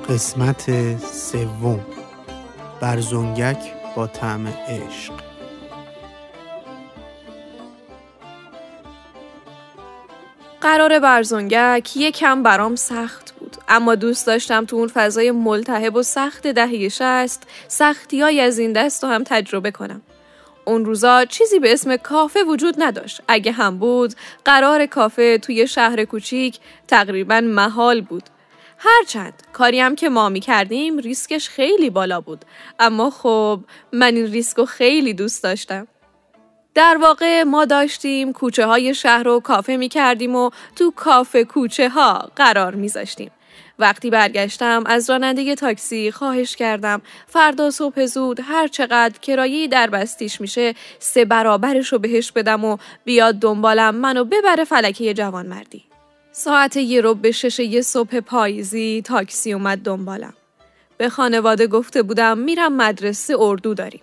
قسمت سوم، برزنگک با طعم عشق. قرار برزنگک یکم برام سخت بود، اما دوست داشتم تو اون فضای ملتهب و سخت دهه 60 سختی‌های از این دست رو هم تجربه کنم. اون روزا چیزی به اسم کافه وجود نداشت. اگه هم بود، قرار کافه توی شهر کوچیک تقریباً محال بود. هرچند کاری هم که ما می‌کردیم ریسکش خیلی بالا بود، اما خب من این ریسکو خیلی دوست داشتم. در واقع ما داشتیم کوچه های شهر رو کافه می کردیم و تو کافه کوچه ها قرار می زاشتیم. وقتی برگشتم از راننده تاکسی خواهش کردم فردا صبح زود هر چقدر کرایه در بستیش میشه 3 برابرش رو بهش بدم و بیاد دنبالم منو ببره فلکه جوانمردی. ساعت 5:45 صبح پاییزی تاکسی اومد دنبالم. به خانواده گفته بودم میرم مدرسه اردو داریم.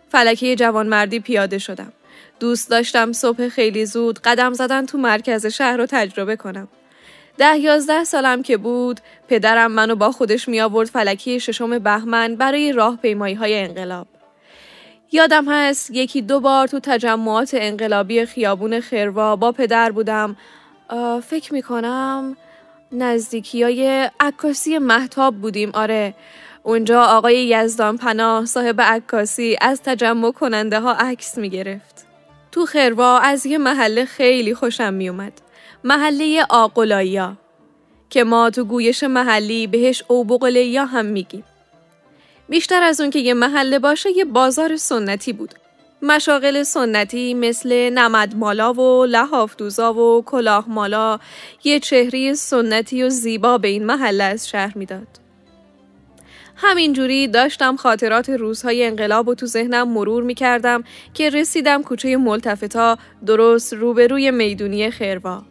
فلکه جوانمردی پیاده شدم. دوست داشتم صبح خیلی زود قدم زدن تو مرکز شهر رو تجربه کنم. 10-11 سالم که بود، پدرم منو با خودش می آورد فلکه 6 بهمن برای راهپیمایی‌های انقلاب. یادم هست 1-2 بار تو تجمعات انقلابی خیابون خروا با پدر بودم. فکر میکنم نزدیکیای عکاسی مهتاب بودیم. آره، اونجا آقای یزدان پناه صاحب عکاسی از تجمع کننده ها عکس می گرفت. تو خروا از یه محله خیلی خوشم می اومد. محله آقلیا که ما تو گویش محلی بهش اوبقلیا هم میگیم. بیشتر از اون که یه محله باشه یه بازار سنتی بود. مشاغل سنتی مثل نمدمالا و لحافدوزا و کلاهمالا یه چهره سنتی و زیبا به این محله از شهر میداد. همینجوری داشتم خاطرات روزهای انقلاب و تو ذهنم مرور می‌کردم که رسیدم کوچه ملتفتا درست روبروی میدونی خروا.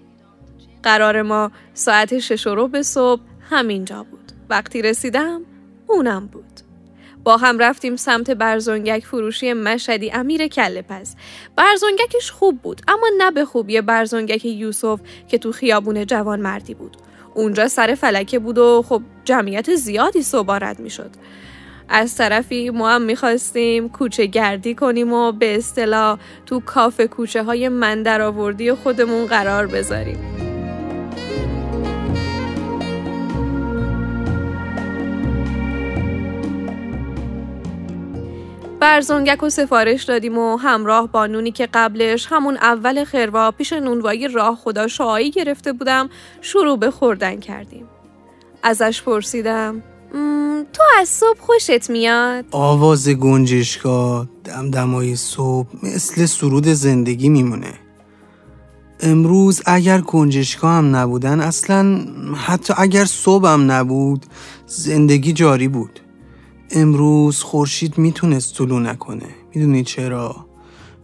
قرار ما ساعت 6:15 صبح همینجا بود. وقتی رسیدم اونم بود. با هم رفتیم سمت برزنگک فروشی مشهدی امیر کله‌پز. برزنگکش خوب بود، اما نه به خوبی برزنگک یوسف که تو خیابون جوانمردی بود. اونجا سر فلکه بود و خب جمعیت زیادی صبح رد می شد. از طرفی ما هم می خواستیم کوچه گردی کنیم و به اصطلاح تو کافه کوچه های من درآوردی خودمون قرار بذاریم. برزنگک رو سفارش دادیم و همراه با نونی که قبلش همون اول خروا پیش نونوایی راه خدا شعایی گرفته بودم شروع به خوردن کردیم. ازش پرسیدم تو از صبح خوشت میاد؟ آواز گنجشکا دمدمای صبح مثل سرود زندگی میمونه. امروز اگر گنجشکا هم نبودن، اصلا حتی اگر صبح هم نبود، زندگی جاری بود. امروز خورشید میتونست طلوع نکنه. میدونی چرا؟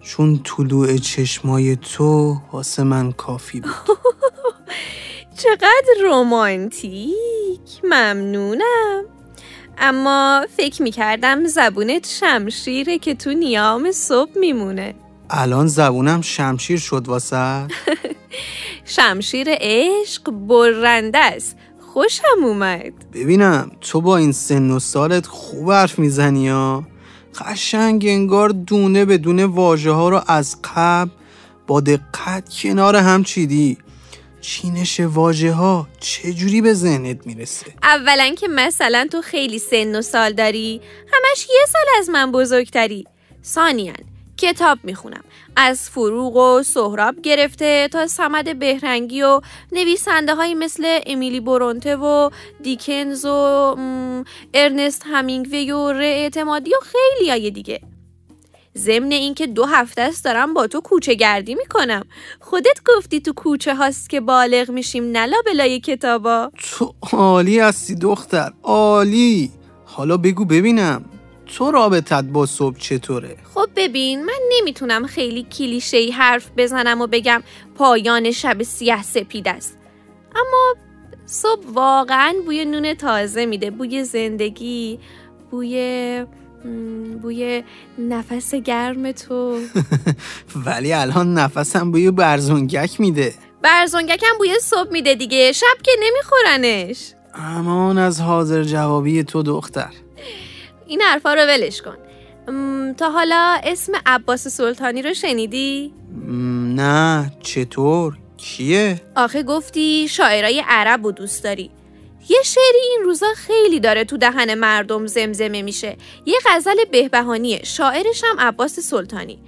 چون طلوع چشمای تو واسه من کافی بود. چقدر رمانتیک. ممنونم. اما فکر میکردم زبونت شمشیره که تو نیام صبح میمونه. الان زبونم شمشیر شد واسه؟ شمشیر عشق برنده است. خوشم اومد. ببینم تو با این سن و سالت خوب حرف میزنی ها. قشنگ انگار دونه به دونه واژه ها رو از قبل با دقت کنار هم چیدی. چینش واژه ها چجوری به ذهنت میرسه؟ اولا که مثلا تو خیلی سن و سال داری، همش 1 سال از من بزرگتری. ثانیاً کتاب میخونم، از فروغ و سهراب گرفته تا صمد بهرنگی و نویسنده های مثل امیلی برونته و دیکنز و ارنست همینگوی و اعتمادی و خیلی های دیگه. ضمن این که 2 هفته است دارم با تو کوچه گردی میکنم. خودت گفتی تو کوچه هاست که بالغ میشیم، نلا بلای کتابا. تو عالی هستی دختر، عالی. حالا بگو ببینم تو رابطت با صبح چطوره؟ خب ببین، من نمیتونم خیلی کلیشه‌ای حرف بزنم و بگم پایان شب سیاه سپید است. اما صبح واقعاً بوی نون تازه میده، بوی زندگی، بوی نفس گرم تو. ولی الان نفسم بوی برزنگک میده. برزنگک هم بوی صبح میده دیگه، شب که نمیخورنش. امان از حاضر جوابی تو دختر. این حرفا رو ولش کن. تا حالا اسم عباس سلطانی رو شنیدی؟ نه، چطور؟ کیه؟ آخه گفتی شاعرای عرب رو دوست داری. یه شعری این روزا خیلی داره تو دهن مردم زمزمه میشه. یه غزل بهبهانیه، شاعرش هم عباس سلطانی.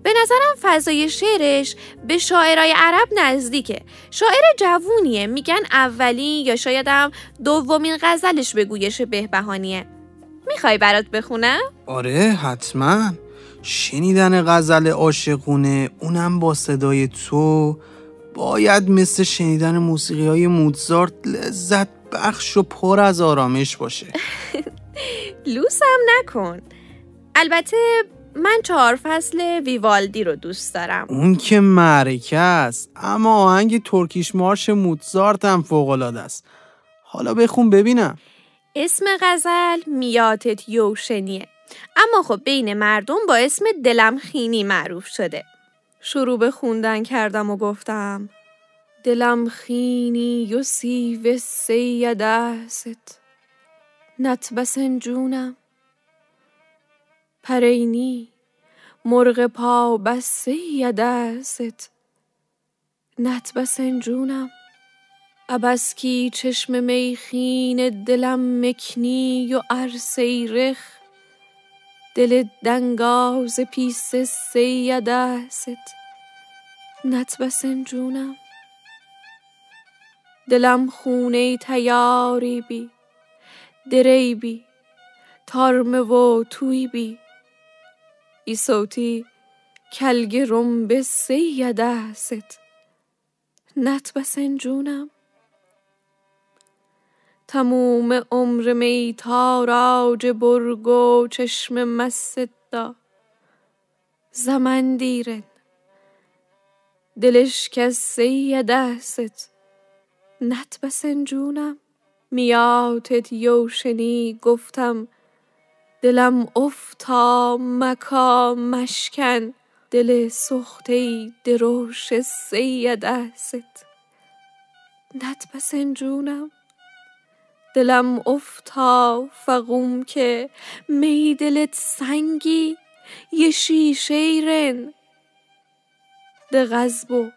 به نظرم فضای شعرش به شاعرای عرب نزدیکه. شاعر جوونیه، میگن اولین یا شاید هم دومین غزلش به گویش بهبهانیه. میخوای برات بخونم؟ آره حتما. شنیدن غزل عاشقونه اونم با صدای تو باید مثل شنیدن موسیقی های موزارت لذت بخش و پر از آرامش باشه. لوسم نکن. البته من 4 فصل ویوالدی رو دوست دارم. اون که معرکه است، اما آهنگ ترکیش مارش موزارت هم فوق‌العاده است. حالا بخون ببینم. اسم غزل میاتت یوشنیه، اما خب بین مردم با اسم دلم خینی معروف شده. شروع به خوندن کردم و گفتم دلم خینی و سیو سیدست نتبسن جونم پرینی مرغ پا بس سیدست نتبسن جونم ابسکی چشم میخین دلم مکنی و عرصه رخ دل دنگاز پیس سیدست نتبسن جونم دلم خونه تیاری بی دری بی تارمه و توی بی ای صوتی کلگ رنب سیدست نتبسن جونم تموم عمر می تاراج برگ و چشم مسدا زمن دیرن دلش کس سیدست نتبسن جونم میاتت یوشنی گفتم دلم افتا مکا مشکن دل سخته دروش سیدست نتبسن جونم دلم افتا فقوم که می دلت سنگی یه شیشه رن ده غزبو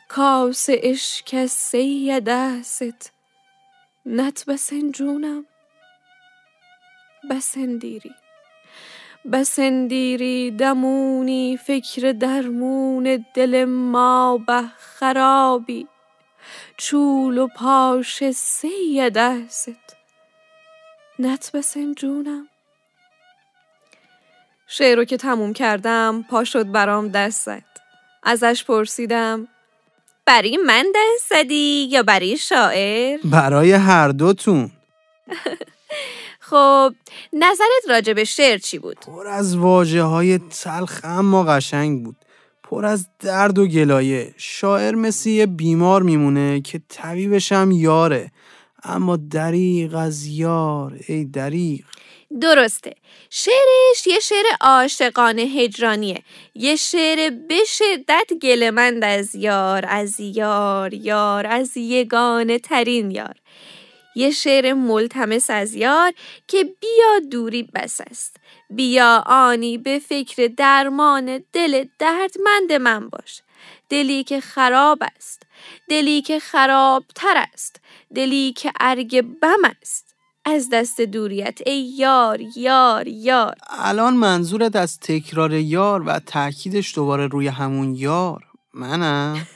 کاس عشق سیدست نتبسن جونم بسندیری دمونی فکر درمون دل ما به خرابی چول و پاش سیدست نتبسن جونم. شعر رو که تموم کردم پا شد برام دست زد. ازش پرسیدم برای من دست زدی یا برای شاعر؟ برای هر دوتون. خب نظرت راجع به شعر چی بود؟ پر از واژه‌های تلخ اما قشنگ بود. پر از درد و گلایه. شاعر مثل یه بیمار میمونه که طبیبش هم یاره، اما دریغ از یار، ای دریغ. درسته. شعرش یه شعر عاشقانه هجرانیه. یه شعر به شدت گله‌مند از یار، از یار از یگانه ترین یار. یه شعر ملتمس از یار که بیا دوری بس است. بیا آنی به فکر درمان دل دردمند من باش. دلی که خراب است، دلی که خرابتر است، دلی که ارگ بم است از دست دوریت ای یار یار یار. الان منظورت از تکرار یار و تأکیدش دوباره روی همون یار منم؟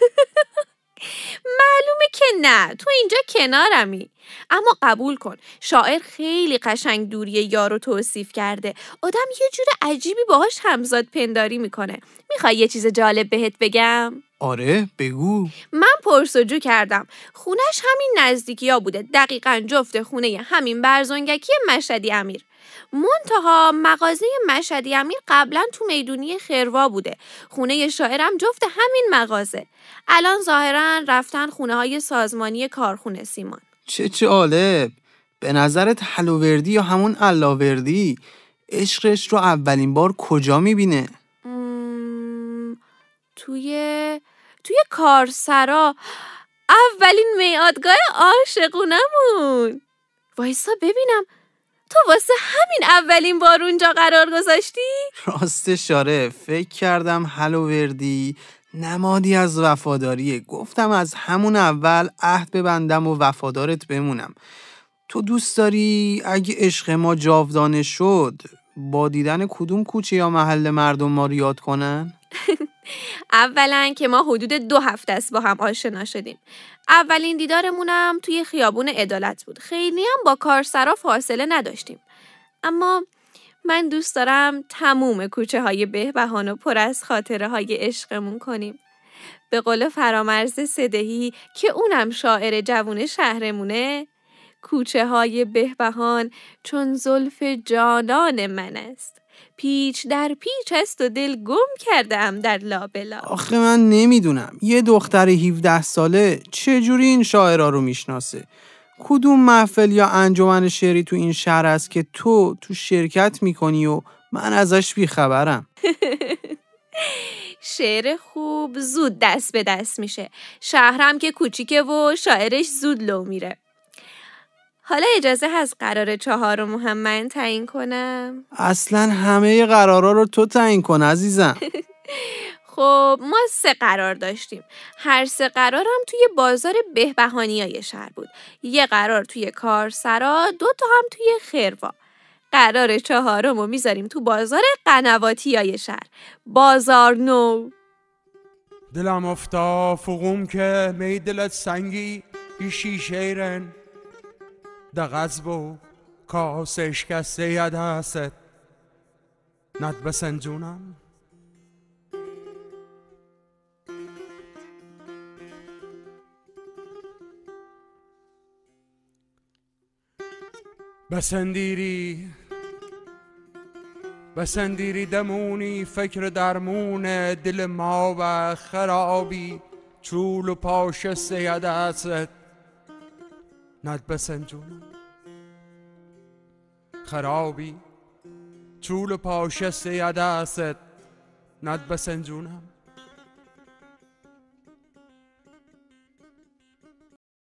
معلومه که نه، تو اینجا کنارمی. اما قبول کن شاعر خیلی قشنگ دوری یار رو توصیف کرده. آدم یه جور عجیبی باهاش همزاد پنداری میکنه. میخوای یه چیز جالب بهت بگم؟ آره بگو. من پرسجو کردم. خونش همین نزدیکی ها بوده، دقیقاً جفت خونه همین برزنگکی مشهدی امیر. منتها مغازه مشهدی امیر قبلا تو میدونی خروا بوده. خونه شاعرم جفت همین مغازه. الان ظاهراً رفتن خونه های سازمانی کارخونه سیمان. چه جالب. به نظرت حلووردی یا همون علاوردی عشقش رو اولین بار کجا میبینه؟ توی کارسرا. اولین میادگاه عاشقونمون. وایسا ببینم، تو واسه همین اولین بار اونجا قرار گذاشتی؟ راستش آره، فکر کردم هلووردی نمادی از وفاداریه. گفتم از همون اول عهد ببندم و وفادارت بمونم. تو دوست داری اگه عشق ما جاودانه شد با دیدن کدوم کوچه یا محل مردم ما رو یاد کنن؟ اولا که ما حدود 2 هفته است با هم آشنا شدیم. اولین دیدارمونم توی خیابون عدالت بود. خیلی هم با کارسرا فاصله نداشتیم. اما من دوست دارم تموم کوچه های بهبهان و پر از خاطره های عشقمون کنیم. به قول فرامرز صدهی که اونم شاعر جوون شهرمونه، کوچه های بهبهان چون زلف جانان من است، پیچ در پیچ است و دل گم کردم در لابلا. آخه من نمیدونم یه دختر 17 ساله چجوری این شاعرها رو میشناسه؟ کدوم محفل یا انجمن شعری تو این شهر است که تو شرکت میکنی و من ازش بیخبرم؟ شعر خوب زود دست به دست میشه. شهرم که کوچیکه و شاعرش زود لو میره. حالا اجازه هست قرار 4 هم من تعیین کنم؟ اصلا همه قرارا رو تو تعیین کن عزیزم. خب ما 3 قرار داشتیم. هر 3 قرارم توی بازار بهبهانیای شهر بود. 1 قرار توی کارسرا، 2 تا هم توی خروا. قرار 4 رو میذاریم تو بازار قنواتیای شهر، بازار نو. دلم افتا فقوم که می دلت سنگی ایشی شیرن ده غزب و کاسه شکسته ید هست ند بسنجونم بسندیری دمونی فکر درمون دل ما و خرابی چول و پاش سید است ند بسنجونم خرابی چول و پاش سید است ند بسنجونم